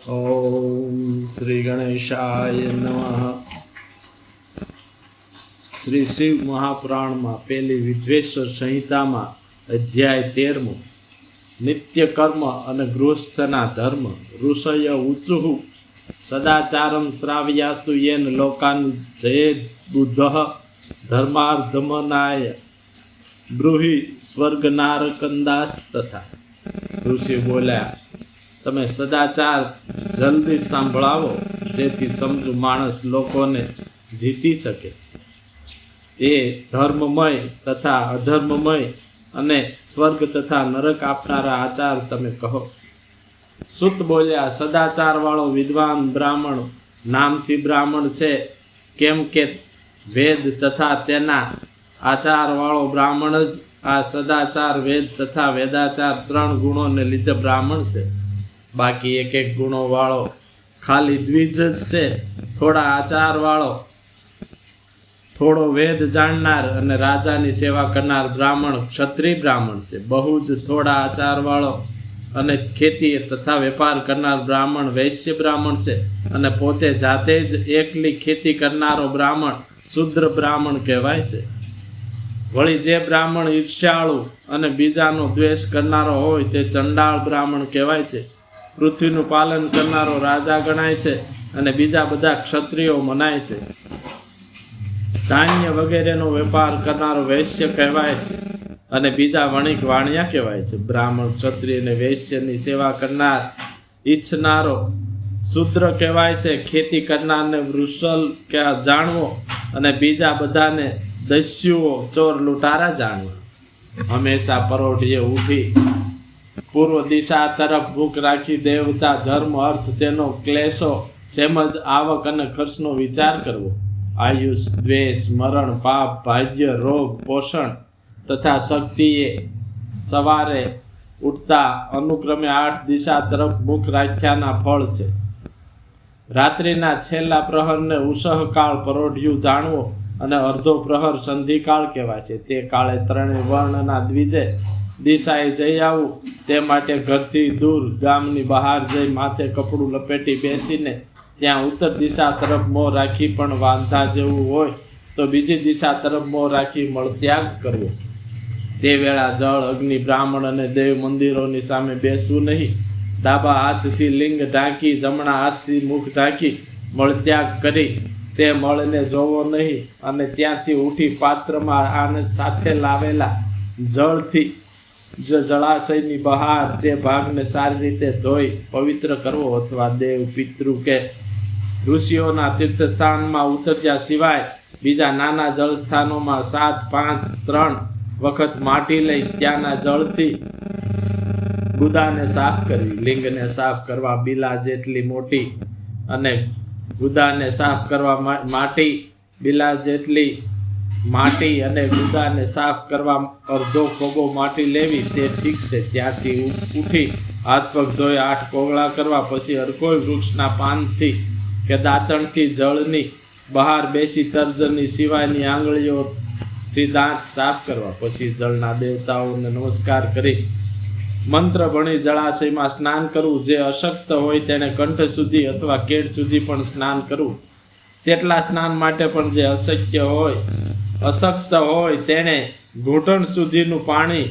ઓમ શ્રી ગણેશાય નમઃ. શ્રી શિવ મહાપુરાણમાં પેલી વિદ્વેશ્વર સંહિતામાં અધ્યાય 13મો નિત્ય કર્મ અને ગૃહસ્થના ધર્મ. ઋષય ઊચુઃ સદાચારમ શ્રાવ્યાસુ યેન લોકાન જયેદ બુદ્ધઃ ધર્માર્ધમનાય બ્રૂહિ સ્વર્ગનારકંદાસ. તથા ઋષિ બોલ્યા, તમે સદાચાર જલ્દી સાંભળાવો, જેથી સમજુ માણસ લોકોને જીતી શકે. એ ધર્મમય તથા અધર્મમય અને સ્વર્ગ તથા નરક આપનારા આચાર તમે કહો. સુત બોલ્યા, સદાચારવાળો વિદ્વાન બ્રાહ્મણ નામથી બ્રાહ્મણ છે, કેમ કે વેદ તથા તેના આચારવાળો બ્રાહ્મણ જ આ સદાચાર, વેદ તથા વેદાચાર 3 ગુણોને લીધે બ્રાહ્મણ છે. બાકી એક એક ગુણો વાળો ખાલી દ્વિજ જ છે. થોડા આચાર વાળો, થોડો વેદ જાણનાર અને રાજાની સેવા કરનાર બ્રાહ્મણ ક્ષત્રિય બ્રાહ્મણ છે. બહુ જ થોડા આચાર વાળો અને ખેતી તથા વેપાર કરનાર બ્રાહ્મણ વૈશ્ય બ્રાહ્મણ છે. અને પોતે જાતે જ એકલી ખેતી કરનારો બ્રાહ્મણ શુદ્ર બ્રાહ્મણ કહેવાય છે. વળી જે બ્રાહ્મણ ઈર્ષ્યાળુ અને બીજાનો દ્વેષ કરનારો હોય તે ચંડાળ બ્રાહ્મણ કહેવાય છે. પૃથ્વીનું પાલન કરનારો રાજા ગણાય છે અને બીજા બધા ક્ષત્રિયો મનાય છે. ધાન્ય વગેરેનો વેપાર કરનારો વૈશ્ય કહેવાય છે અને બીજા વણિક વાણિયા કહેવાય છે. બ્રાહ્મણ, ક્ષત્રિય અને વૈશ્યની સેવા કરનાર ઈચ્છનારો શૂદ્ર કહેવાય છે. ખેતી કરનારને વૃષલ જાણવો અને બીજા બધાને દસ્યુઓ, ચોર, લૂંટારા જાણવા. હંમેશા પરોઢીએ ઊભી પૂર્વ દિશા તરફ મુખ રાખી દેવતા, ધર્મ, અર્થ, તેનો ક્લેશો તેમજ આવક અને ખર્ચનો વિચાર કરવો. આયુષ, દ્વેષ, મરણ, પાપ, ભાગ્ય, રોગ, પોષણ તથા શક્તિએ સવારે ઉઠતા અનુક્રમે 8 દિશા તરફ મુખ રાખ્યાના ફળ છે. રાત્રિના છેલ્લા પ્રહરને ઉષઃકાળ પરોઢિયું જાણવો અને અર્ધો પ્રહર સંધિકાળ કહેવાય છે. તે કાળે 3 વર્ણના દ્વિજે દિશાએ જઈ આવવું. તે માટે ઘરથી દૂર ગામની બહાર જઈ માથે કપડું લપેટી બેસીને ત્યાં ઉત્તર દિશા તરફ મોં રાખી, પણ વાંધા જેવું હોય તો બીજી દિશા તરફ મોં રાખી મળત્યાગ કરવો. તે વેળા જળ, અગ્નિ, બ્રાહ્મણ અને દેવ મંદિરોની સામે બેસવું નહીં. ડાબા હાથથી લિંગ ઢાંકી, જમણા હાથથી મુખ ઢાંકી મળત્યાગ કરી તે મળને જોવો નહીં. અને ત્યાંથી ઉઠી પાત્રમાં આનંદ સાથે લાવેલા જળથી જળાશયની બહાર તે ભાગને સારી રીતે ધોઈ પવિત્ર કરવો. અથવા દેવ, પિતૃ કે ઋષિઓના તીર્થસ્થાનમાં ઉતર્યા સિવાય બીજા નાના જળ સ્થાનોમાં 7, 5, 3 વખત માટી લઈ ત્યાંના જળથી ગુદાને સાફ કરી. લિંગને સાફ કરવા બીલા જેટલી મોટી અને ગુદાને સાફ કરવા માટી, બીલા જેટલી માટી અને ગુદાને સાફ કરવા અડધો ખોબો માટી લેવી, તે ઠીક છે. ત્યાંથી ઉઠી હાથ પગ ધોઈ 8 કોગળા કરવા. પછી અરકોઈ વૃક્ષના પાનથી કે દાંતણથી જળની બહાર બેસી તર્જની સિવાયની આંગળીઓથી દાંત સાફ કરવા. પછી જળના દેવતાઓને નમસ્કાર કરી મંત્ર ભણી જળાશયમાં સ્નાન કરવું. જે અશક્ત હોય તેણે કંઠ સુધી અથવા કેડ સુધી પણ સ્નાન કરવું. તેટલા સ્નાન માટે પણ જે અશક્ત હોય તેણે ઘૂંટણ સુધીનું પાણી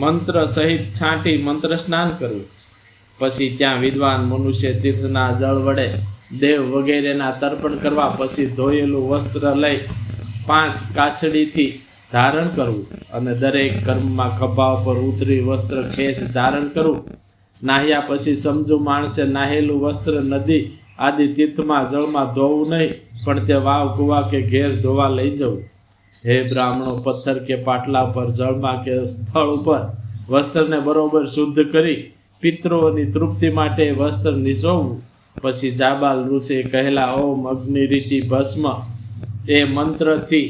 મંત્ર સહિત છાંટી મંત્ર સ્નાન કરવું. પછી ત્યાં વિદ્વાન મનુષ્ય તીર્થના જળ વડે દેવ વગેરેના તર્પણ કરવા. પછી ધોયેલું વસ્ત્ર લઈ 5 કાછડીથી ધારણ કરવું અને દરેક કર્મમાં ખભા ઉપર ઉતરી વસ્ત્ર ખેસ ધારણ કરવું. નાહ્યા પછી સમજુ માણસે નાહેલું વસ્ત્ર નદી આદિ તીર્થમાં જળમાં ધોવું નહીં, પણ તે વાવ, કુવા કે ઘેર ધોવા લઈ જવું. હે બ્રાહ્મણો, પથ્થર કે પાટલા ઉપર, જળમાં કે સ્થળ ઉપર વસ્ત્રને બરોબર શુદ્ધ કરી પિતૃઓની તૃપ્તિ માટે વસ્ત્ર નિસોવવું. પછી જાબાલ ઋષિએ કહેલા ઓમ અગ્નિરીતિ ભસ્મ એ મંત્રથી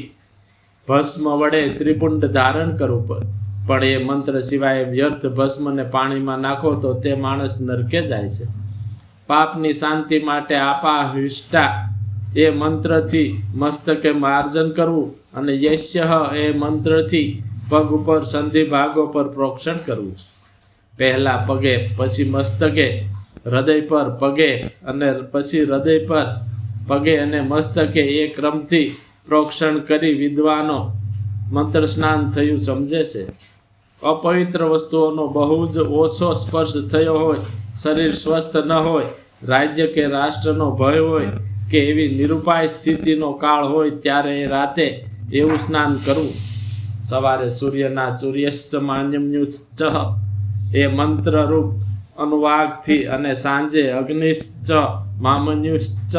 ભસ્મ વડે ત્રિપુંડ ધારણ કરવું. પણ એ મંત્ર સિવાય વ્યર્થ ભસ્મને પાણીમાં નાખો તો તે માણસ નરકે જાય છે. પાપની શાંતિ માટે આપાહિષ્ટા એ મંત્રથી મસ્તકે માર્જન કરવું અને યસ્ય એ મંત્રથી પગ ઉપર સંધિ ભાગો પર પ્રોક્ષણ કરવું. પહેલા પગે પછી મસ્તકે હૃદય પર પગે અને પછી હૃદય પર પગે અને મસ્તકે એ ક્રમથી પ્રોક્ષણ કરી વિદ્વાનો મંત્ર સ્નાન થયું સમજે છે. અપવિત્ર વસ્તુઓનો બહુ જ ઓછો સ્પર્શ થયો હોય, શરીર સ્વસ્થ ન હોય, રાજ્ય કે રાષ્ટ્રનો ભય હોય કે એવી નિરુપાય સ્થિતિનો કાળ હોય ત્યારે એ રાતે એવું સ્નાન કરવું. સવારે સૂર્યના સૂર્યશ્ચ માન્યમ્યુશ્ચ એ મંત્રરૂપ અનુવાગથી અને સાંજે અગ્નિશ્ચ મામન્યુશ્ચ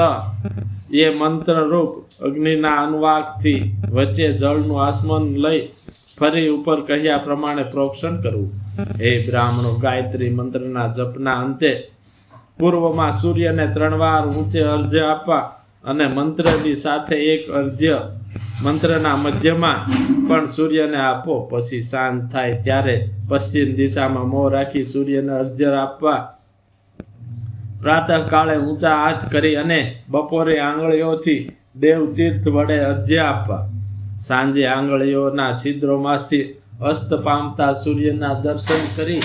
એ મંત્રરૂપ અગ્નિના અનુવાગથી વચ્ચે જળનું આસમન લઈ ફરી ઉપર કહ્યા પ્રમાણે પ્રોક્ષણ કરવું. હે બ્રાહ્મણો, ગાયત્રી મંત્રના જપના અંતે પૂર્વમાં સૂર્યને 3 વાર ઊંચે અર્ધ્ય આપવા અને મંત્રની સાથે એક અર્ધ્ય મંત્રના મધ્યમાં પણ સૂર્યને આપો. પછી સાંજ થાય ત્યારે પશ્ચિમ દિશામાં મોં રાખી સૂર્યને અર્ધ્ય આપવા. પ્રાતઃકાળે ઊંચા હાથ કરી અને બપોરે આંગળીઓથી દેવ તીર્થ વડે અર્ધ્ય આપવા. સાંજે આંગળીઓના છિદ્રોમાંથી અસ્ત પામતા સૂર્યના દર્શન કરી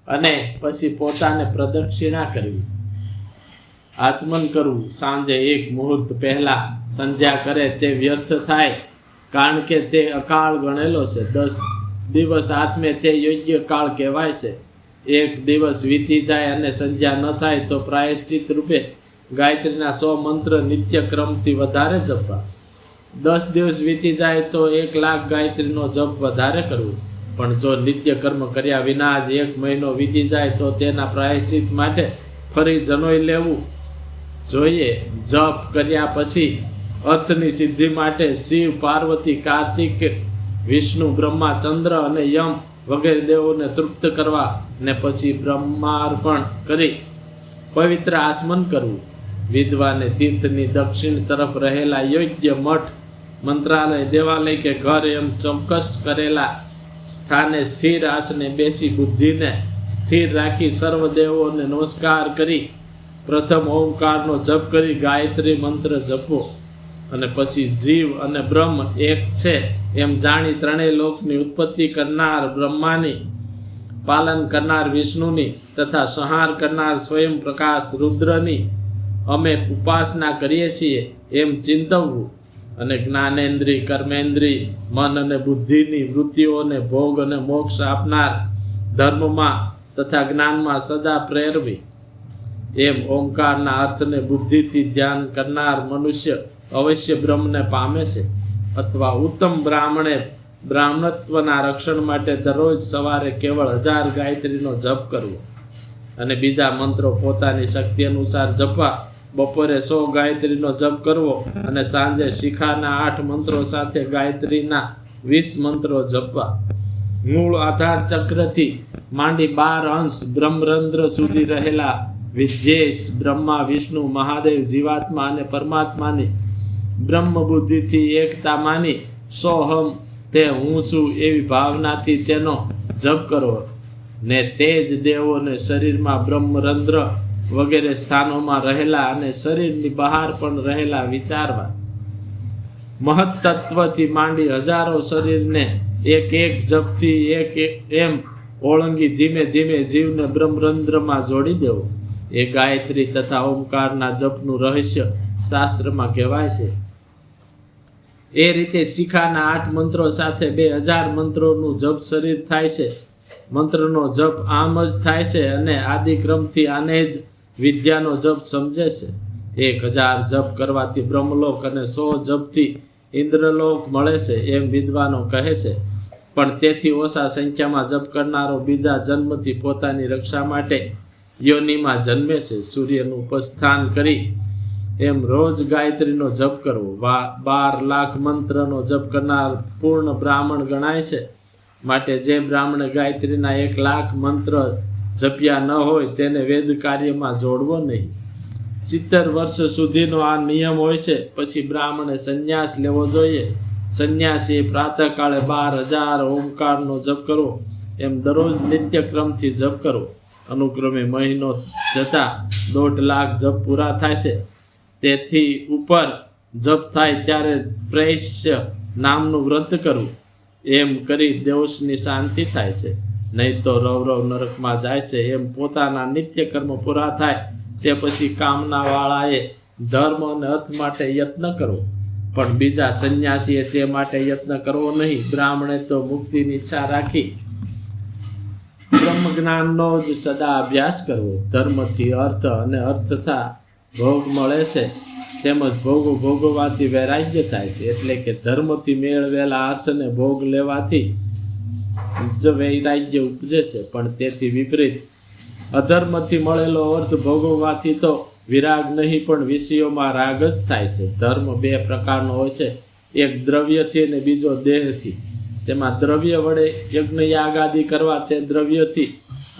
અને પછી પોતાને પ્રદક્ષિણા કરવી. આચમન કરવું. સાંજે 1 મુહૂર્ત પહેલા સંધ્યા કરે તે વ્યર્થ થાય, કારણ કે તે અકાળ ગણેલો છે. 10 દિવસ આત્મે તે યોગ્ય કાળ કહેવાય છે. 1 દિવસ વીતી જાય અને સંધ્યા ન થાય તો પ્રાયશ્ચિત રૂપે ગાયત્રીના 100 મંત્ર નિત્ય ક્રમથી વધારે જપવા. 10 દિવસ વીતી જાય તો 1,00,000 ગાયત્રીનો જપ વધારે કરવું. પણ જો નિત્ય કર્મ કર્યા વિના જ 1 મહિનો વીતી જાય તો તેના પ્રાયશ્ચિત માટે ફરી જનોઈ લેવું જોઈએ. જપ કર્યા પછી અર્થની સિદ્ધિ માટે શિવ, પાર્વતી, કાર્તિક, વિષ્ણુ, બ્રહ્મા, ચંદ્ર અને યમ વગેરે દેવોને તૃપ્ત કરવા ને પછી બ્રહ્માર્પણ કરી પવિત્ર આસમન કરવું. વિદ્વાને તીર્થની દક્ષિણ તરફ રહેલા યોગ્ય મઠ, મંત્રાલય, દેવાલય કે ઘર એમ ચોક્કસ કરેલા સ્થાને સ્થિર આસને બેસી બુદ્ધિને સ્થિર રાખી સર્વદેવોને નમસ્કાર કરી પ્રથમ ઓમકારનો જપ કરી ગાયત્રી મંત્ર જપો અને પછી જીવ અને બ્રહ્મ એક છે એમ જાણી 3 લોકની ઉત્પત્તિ કરનાર બ્રહ્માની, પાલન કરનાર વિષ્ણુની તથા સંહાર કરનાર સ્વયં પ્રકાશ રુદ્રની અમે ઉપાસના કરીએ છીએ એમ ચિંતવવું અને જ્ઞાનેન્દ્રિય, કર્મેન્દ્રિય, મન અને બુદ્ધિની વૃત્તિઓને ભોગ અને મોક્ષ આપનાર ધર્મમાં તથા જ્ઞાનમાં સદા પ્રેરવી. એમ ઓમકારના અર્થને બુદ્ધિથી ધ્યાન કરનાર મનુષ્ય અવશ્ય બ્રહ્મને પામે છે. અથવા ઉત્તમ બ્રાહ્મણે બ્રાહ્મણત્વના રક્ષણ માટે દરરોજ સવારે કેવળ 1000 ગાયત્રીનો જપ કરવો અને બીજા મંત્રો પોતાની શક્તિ અનુસાર જપવા. બપોરે 100 ગાયત્રીનો જપ કરવો અને સાંજે શિખાના 8 મંત્રો સાથે ગાયત્રીના 20 મંત્રો જપવા. મૂળ આધાર ચક્રથી માંડી 12 અંશ બ્રહ્મરંધ્ર સુધી રહેલા વિદ્યેશ, બ્રહ્મા, વિષ્ણુ, મહાદેવ, જીવાત્મા અને પરમાત્માની બ્રહ્મ બુદ્ધિથી એકતા માની સોહમ તે હું છું એવી ભાવનાથી તેનો જપ કરો ને તે જ દેવોને શરીરમાં બ્રહ્મરંધ્ર વગેરે સ્થાનોમાં રહેલા અને શરીરની બહાર પણ રહેલા વિચારવા. મહત્તત્વથી માંડી હજારો શરીરને એક જપથી એક એમ ઓળંગી ધીમે ધીમે જીવને બ્રહ્મરંધ્રમાં જોડી દેવો. એ ગાયત્રી તથા ઓમકારના જપનું રહસ્ય શાસ્ત્રમાં કહેવાય છે. એ રીતે શિખાના 8 મંત્રો સાથે 2000 મંત્રોનું જપ શરીર થાય છે. મંત્રનો જપ આમ જ થાય છે અને આદિક્રમથી આને જ વિદ્યાનો જપ સમજે છે. 1000 જપ કરવાથી બ્રહ્મલોક અને 100 જપથી ઇન્દ્રલોક મળે છે એમ વિદ્વાનો કહે છે. પણ તેથી ઓછા સંખ્યામાં જપ કરનારો બીજા જન્મથી પોતાની રક્ષા માટે યોનિમાં જન્મે છે. સૂર્યનું ઉપસ્થાન કરી એમ રોજ ગાયત્રીનો જપ કરવો. 12 લાખ મંત્રનો જપ કરનાર પૂર્ણ બ્રાહ્મણ ગણાય છે. માટે જે બ્રાહ્મણે ગાયત્રીના 1 લાખ મંત્ર જપ્યા ન હોય તેને વેદ કાર્યમાં જોડવો નહીં. 70 વર્ષ સુધીનો આ નિયમ હોય છે. પછી બ્રાહ્મણે સંન્યાસ લેવો જોઈએ. સંન્યાસીએ પ્રાતઃકાળે 12,000 ઓમકારનો જપ કરવો એમ દરરોજ નિત્યક્રમથી જપ કરવો. અનુક્રમે મહિનો જતા 1.5 લાખ જપ પૂરા થાય છે. તેથી ઉપર જપ થાય ત્યારે પ્રેષ્ય નામનું વ્રત કરવું. એમ કરી દેવસની શાંતિ થાય છે નહીં તો રવ નરકમાં જાય છે. એમ પોતાના નિત્ય કર્મ પૂરા થાય તે પછી કામનાવાળાએ ધર્મ અને અર્થ માટે યત્ન કરવો, પણ બીજા સંન્યાસીએ તે માટે યત્ન કરવો નહીં. બ્રાહ્મણે તો મુક્તિની ઈચ્છા રાખી બ્રહ્મ જ્ઞાનનો જ સદા અભ્યાસ કરવો. ધર્મથી અર્થ અને અર્થથી ભોગ મળે છે, તેમજ ભોગો ભોગવવાથી વૈરાગ્ય થાય છે. એટલે કે ધર્મથી મેળવેલા અર્થને ભોગ લેવાથી જ વૈરાગ્ય ઉપજે છે, પણ તેથી વિપરીત અધર્મથી મળેલો અર્થ ભોગવવાથી તો વિરાગ નહીં પણ વિષયોમાં રાગ જ થાય છે. ધર્મ બે પ્રકારનો હોય છે, એક દ્રવ્યથી અને બીજો દેહથી. તેમાં દ્રવ્ય વડે યજ્ઞ યાગ આદિ કરવા તે દ્રવ્યથી,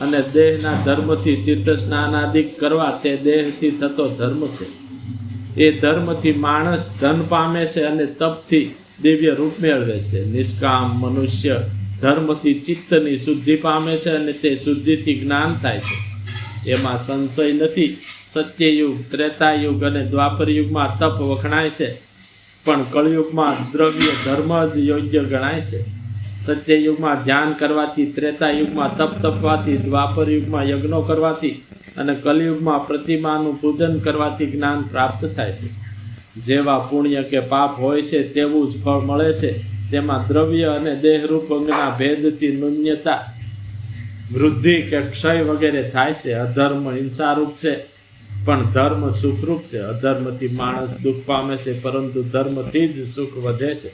અને દેહના ધર્મથી તીર્થ સ્નાન આદિ કરવા તે દેહથી થતો ધર્મ છે. એ ધર્મથી માણસ ધન પામે છે અને તપથી દિવ્ય રૂપ મેળવે છે. નિષ્કામ મનુષ્ય ધર્મથી ચિત્તની શુદ્ધિ પામે છે અને તે શુદ્ધિથી જ્ઞાન થાય છે. એમાં સંશય નથી. સત્યયુગ, ત્રેતાયુગ અને દ્વાપર યુગમાં તપ વખણાય છે, પણ કળયુગમાં દ્રવ્ય ધર્મ જ યોગ્ય ગણાય છે. સત્યયુગમાં ધ્યાન કરવાથી, ત્રેતાયુગમાં તપ તપવાથી, દ્વાપર યુગમાં યજ્ઞો કરવાથી અને કલયુગમાં પ્રતિમાનું પૂજન કરવાથી જ્ઞાન પ્રાપ્ત થાય છે. જેવા પુણ્ય કે પાપ હોય છે તેવું જ ફળ મળે છે. તેમાં દ્રવ્ય અને દેહરૂપ અંગના ભેદથી ન્યૂનતા, વૃદ્ધિ કે ક્ષય વગેરે થાય છે. અધર્મ હિંસારૂપ છે, પણ ધર્મ સુખરૂપ છે. અધર્મથી માણસ દુઃખ પામે છે, પરંતુ ધર્મથી જ સુખ વધે છે.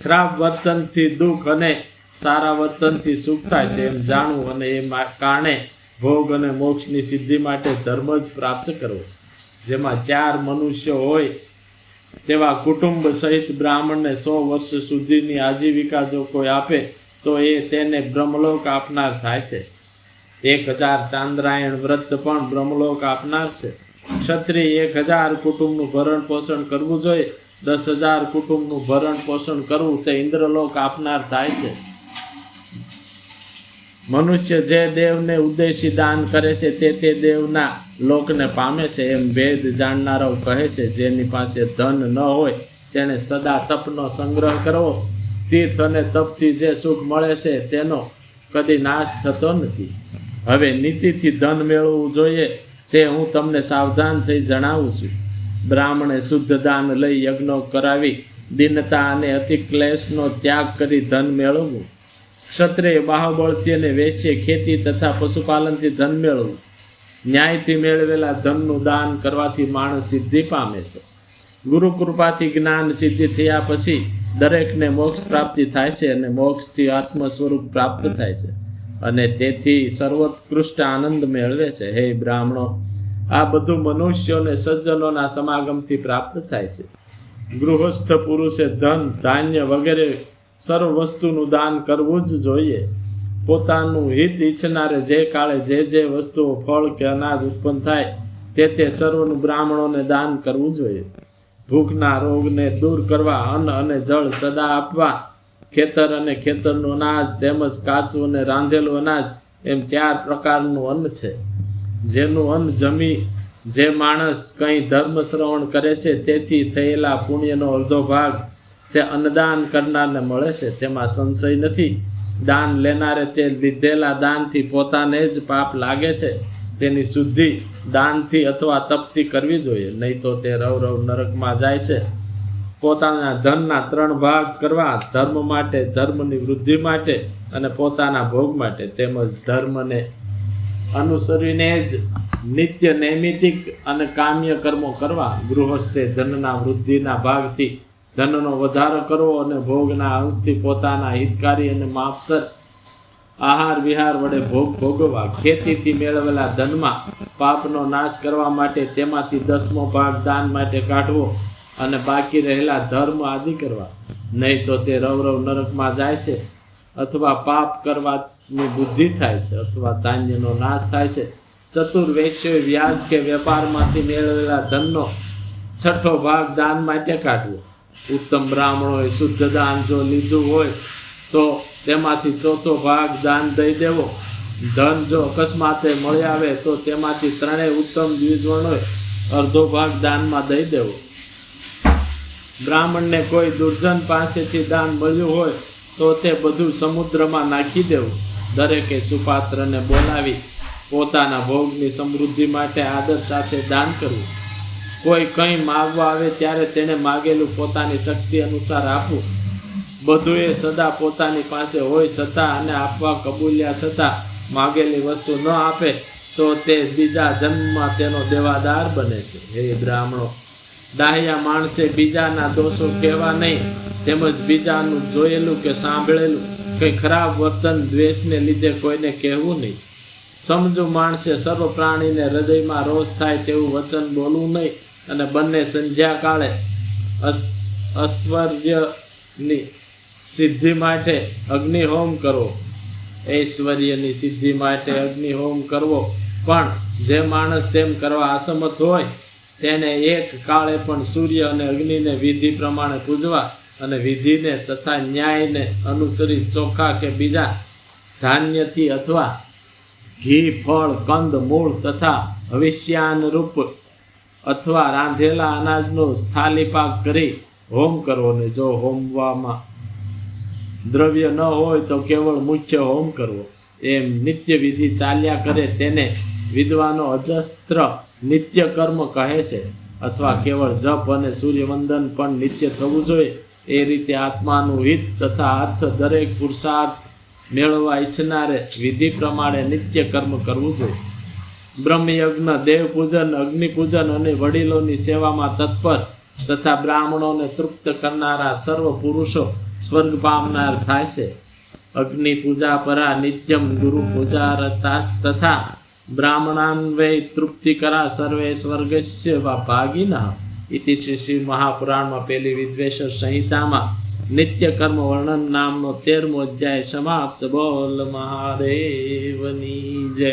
ખરાબ વર્તનથી દુઃખ અને સારા વર્તનથી સુખ થાય છે એમ જાણવું, અને એ કારણે ભોગ અને મોક્ષની સિદ્ધિ માટે ધર્મ જ પ્રાપ્ત કરવો. જેમાં 4 મનુષ્યો હોય તેવા કુટુંબ સહિત બ્રાહ્મણને 100 વર્ષ સુધીની આજીવિકા જો કોઈ આપે તો એ તેને બ્રહ્મલોક આપનાર થાય છે. 1000 ચાંદ્રાયણ વ્રત પણ બ્રહ્મલોક આપનાર છે. ક્ષત્રિય 1000 કુટુંબનું ભરણ પોષણ કરવું જોઈએ. 10,000 કુટુંબનું ભરણ પોષણ કરવું તે ઇન્દ્રલોક આપનાર થાય છે. મનુષ્ય જે દેવને ઉદ્દેશી દાન કરે છે તે દેવના લોકને પામે છે. એમ વેદ જાણનારાઓ કહે છે, જેની પાસે ધન ન હોય તેણે સદા તપનો સંગ્રહ કરવો. તીર્થ અને તપથી જે સુખ મળે છે તેનો કદી નાશ થતો નથી. હવે નીતિથી ધન મેળવવું જોઈએ તે હું તમને સાવધાન થઈ જણાવું છું. બ્રાહ્મણે શુદ્ધ દાન લઈ યજ્ઞો કરાવી દીનતા અને અતિ ક્લેશનો ત્યાગ કરી ધન મેળવવું. ક્ષત્રિય બાહુબળથી અને વૈશ્ય ખેતી તથા પશુપાલનથી ધન મેળવવું. ન્યાયથી મેળવેલા ધનનું દાન કરવાથી માણસ સિદ્ધિ પામે છે. ગુરુ કૃપાથી જ્ઞાન સિદ્ધિ થયા પછી દરેકને મોક્ષ પ્રાપ્તિ થાય છે, અને મોક્ષથી આત્મ સ્વરૂપ પ્રાપ્ત થાય છે, અને તેથી સર્વોત્કૃષ્ટ આનંદ મેળવે છે. હે બ્રાહ્મણો, આ બધું મનુષ્યોને સજ્જનોના સમાગમથી પ્રાપ્ત થાય છે. ગૃહસ્થ પુરુષે ધન, ધાન્ય વગેરે સર્વ વસ્તુનું દાન કરવું જ જોઈએ. પોતાનું હિત ઈચ્છનારે જે કાળે જે વસ્તુઓ, ફળ કે અનાજ ઉત્પન્ન થાય તે સર્વનું બ્રાહ્મણોને દાન કરવું જોઈએ. ભૂખના રોગને દૂર કરવા અન્ન અને જળ સદા આપવા. ખેતર અને ખેતરનું અનાજ તેમજ કાચું અને રાંધેલું અનાજ એમ 4 પ્રકારનું અન્ન છે. જેનું અન્ન જમી જે માણસ કંઈ ધર્મ શ્રવણ કરે છે તેથી થયેલા પુણ્યનો અડધો ભાગ તે અન્નદાન કરનારને મળે છે. તેમાં સંશય નથી. દાન લેનારે તે લીધેલા દાનથી પોતાને જ પાપ લાગે છે. તેની શુદ્ધિ દાનથી અથવા તપથી કરવી જોઈએ, નહીં તો તે રવ નરકમાં જાય છે. પોતાના ધનના 3 ભાગ કરવા, ધર્મ માટે, ધર્મની વૃદ્ધિ માટે અને પોતાના ભોગ માટે. તેમજ ધર્મને અનુસરીને જ નિત્ય નૈમિતિક અને કામ્ય કર્મો કરવા. ગૃહસ્થે ધનના વૃદ્ધિના ભાગથી ધનનો વધારો કરવો અને ભોગના અંશથી પોતાના હિતકારી અને માપસર આહાર વિહાર વડે ભોગ ભોગવવા. ખેતીથી મેળવેલા ધનમાં પાપનો નાશ કરવા માટે તેમાંથી 10મો ભાગ દાન માટે કાઢવો અને બાકી રહેલા ધર્મ આદિ કરવા. નહીં તો તે રવ નરકમાં જાય છે, અથવા પાપ કરવાની બુદ્ધિ થાય છે, અથવા ધાન્યનો નાશ થાય છે. ચતુર્વૈશ્યોએ વ્યાજ કે વેપારમાંથી મેળવેલા ધનનો 6ઠો ભાગ દાન માટે કાઢવો. ઉત્તમ બ્રાહ્મણોએ શુદ્ધ દાન જો લીધું હોય તો તેમાંથી 4થો ભાગ દાન દઈ દેવો. ધન જો અકસ્માતે મળી આવે તો તેમાંથી 3 ઉત્તમ દ્વિજવર્ણોએ અડધો ભાગ દાનમાં દઈ દેવો. બ્રાહ્મણને કોઈ દુર્જન પાસેથી દાન મળ્યું હોય તો તે બધું સમુદ્રમાં નાખી દેવું. દરેકે સુપાત્રને બોલાવી પોતાના ભોગની સમૃદ્ધિ માટે આદર સાથે દાન કરવું. કોઈ કંઈ માગવા આવે ત્યારે તેને માગેલું પોતાની શક્તિ અનુસાર આપવું. બધું એ સદા પોતાની પાસે હોય છતાં અને આપવા કબૂલ્યા છતાં માગેલી વસ્તુ ન આપે તો તે બીજા જન્મમાં તેનો દેવાદાર બને છે. હે બ્રાહ્મણો, ડાહ્યા માણસે બીજાના દોષો કહેવા નહીં, તેમજ બીજાનું જોયેલું કે સાંભળેલું કંઈ ખરાબ વર્તન દ્વેષને લીધે કોઈને કહેવું નહીં. સમજુ માણસે સર્વ પ્રાણીને હૃદયમાં રોષ થાય તેવું વચન બોલવું નહીં, અને બંને સંધ્યા કાળે ઐશ્વર્યની સિદ્ધિ માટે અગ્નિહોમ કરવો. ઐશ્વર્યની સિદ્ધિ માટે અગ્નિહોમ કરવો, પણ જે માણસ તેમ કરવા અસમર્થ હોય તેને એક કાળે પણ સૂર્ય અને અગ્નિને વિધિ પ્રમાણે પૂજવા અને વિધિને તથા ન્યાયને અનુસરી ચોખા કે બીજા ધાન્યથી અથવા ઘી, ફળ, કંદ, મૂળ તથા હવિષ્યાનુરૂપ અથવા રાંધેલા અનાજનો સ્થાલીપાક કરી હોમ કરવો ને જો હોમવામાં દ્રવ્ય ન હોય તો કેવળ મુખ્ય હોમ કરવો. એમ નિત્ય વિધિ ચાલ્યા કરે તેને વિદ્વાનો અજસ્ત્ર નિત્ય કર્મ કહે છે. અથવા કેવળ જપ અને સૂર્યવંદન પણ નિત્ય થવું જોઈએ. એ રીતે આત્માનું હિત તથા અર્થ દરેક પુરુષાર્થ મેળવવા ઈચ્છનારે વિધિ પ્રમાણે નિત્ય કર્મ કરવું જોઈએ. બ્રહ્મયજ્ઞ, દેવપૂજન, અગ્નિપૂજન અને વડીલોની સેવામાં તત્પર તથા બ્રાહ્મણોને તૃપ્ત કરનારા સર્વ પુરુષો સ્વર્ગ પામનાર થાય છે. અગ્નિ પૂજા પરા નિત્યમ ગુરુ પૂજા રતાસ તથા બ્રાહ્મણાન્વય તૃપ્તિકરા સર્વે સ્વર્ગસ્ય ભાગીનઃ ઇતિ શ્રી મહાપુરાણમાં પહેલી વિદ્વેષ સંહિતામાં નિત્ય કર્મ વર્ણન નામનો 13મો અધ્યાય સમાપ્ત. બોલ મહાદેવની જય.